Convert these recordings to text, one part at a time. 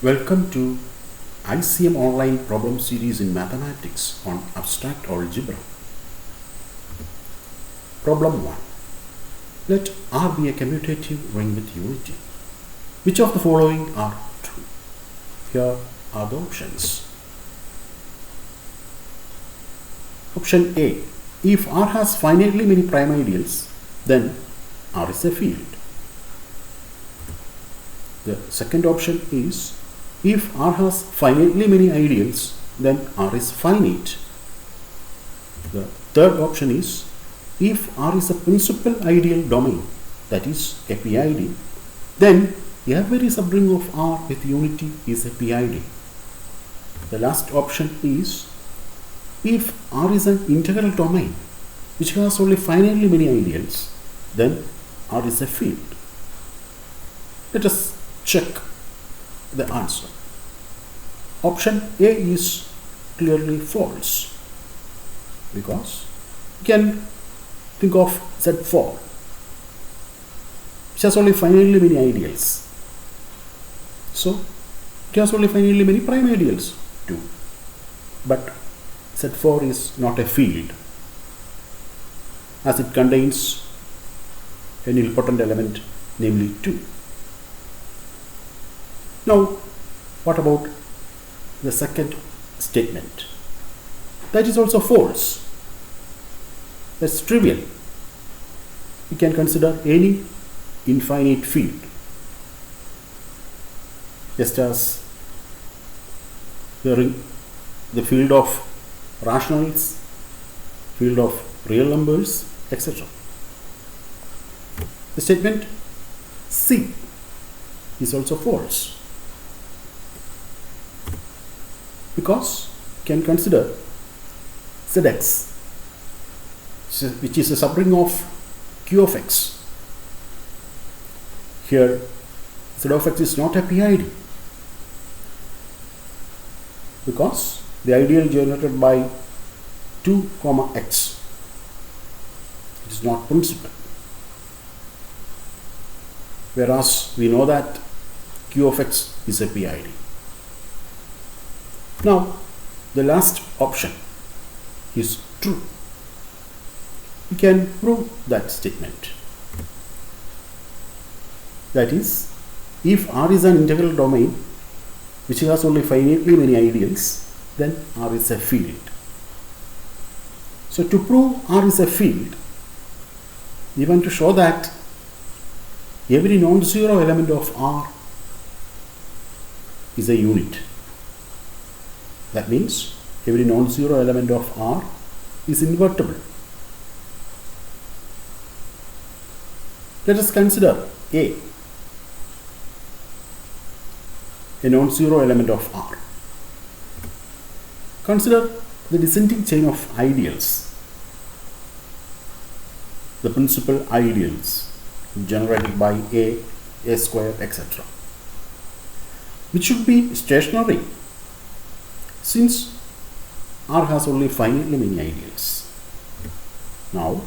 Welcome to ICM-Online problem series in mathematics on abstract algebra. Problem 1. Let R be a commutative ring with unity. Which of the following are true? Here are the options. Option A. If R has finitely many prime ideals, then R is a field. The second option is if R has finitely many ideals, then R is finite. The third option is if R is a principal ideal domain, that is a PID, then every subring of R with unity is a PID. The last option is if R is an integral domain which has only finitely many ideals, then R is a field. Let us check the answer. Option A is clearly false because you can think of Z4 which has only finitely many ideals. So it has only finitely many prime ideals too. But Z4 is not a field as it contains an nilpotent element, namely 2. Now, what about the second statement? That is also false. That's trivial. We can consider any infinite field, just as the field of rationals, field of real numbers, etc. The statement C is also false because you can consider Zx, which is a subring of Q of x. Here Z of x is not a PID because the ideal generated by 2, x, it is not principal. Whereas we know that Q of x is a PID. Now, the last option is true. We can prove that statement. That is, if R is an integral domain which has only finitely many ideals, then R is a field. So to prove R is a field, we want to show that every non-zero element of R is a unit. That means every non-zero element of R is invertible. Let us consider a non-zero element of R. Consider the descending chain of ideals, the principal ideals generated by A square, etc., which should be stationary since R has only finitely many ideals. Now,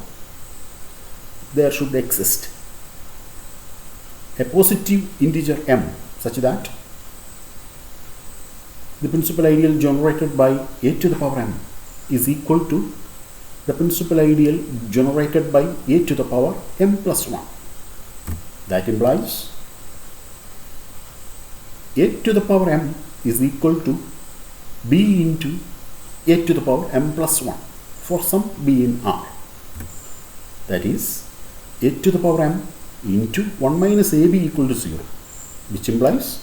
there should exist a positive integer m such that the principal ideal generated by a to the power m is equal to the principal ideal generated by a to the power m plus 1. That implies a to the power m is equal to b into a to the power m plus 1 for some b in R. That is a to the power m into 1 minus ab equal to 0, which implies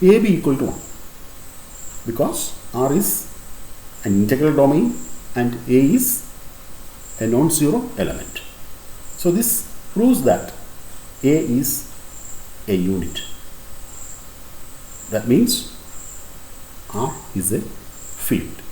ab equal to 1 because R is an integral domain and a is a non-zero element. So this proves that a is a unit. That means R is a field.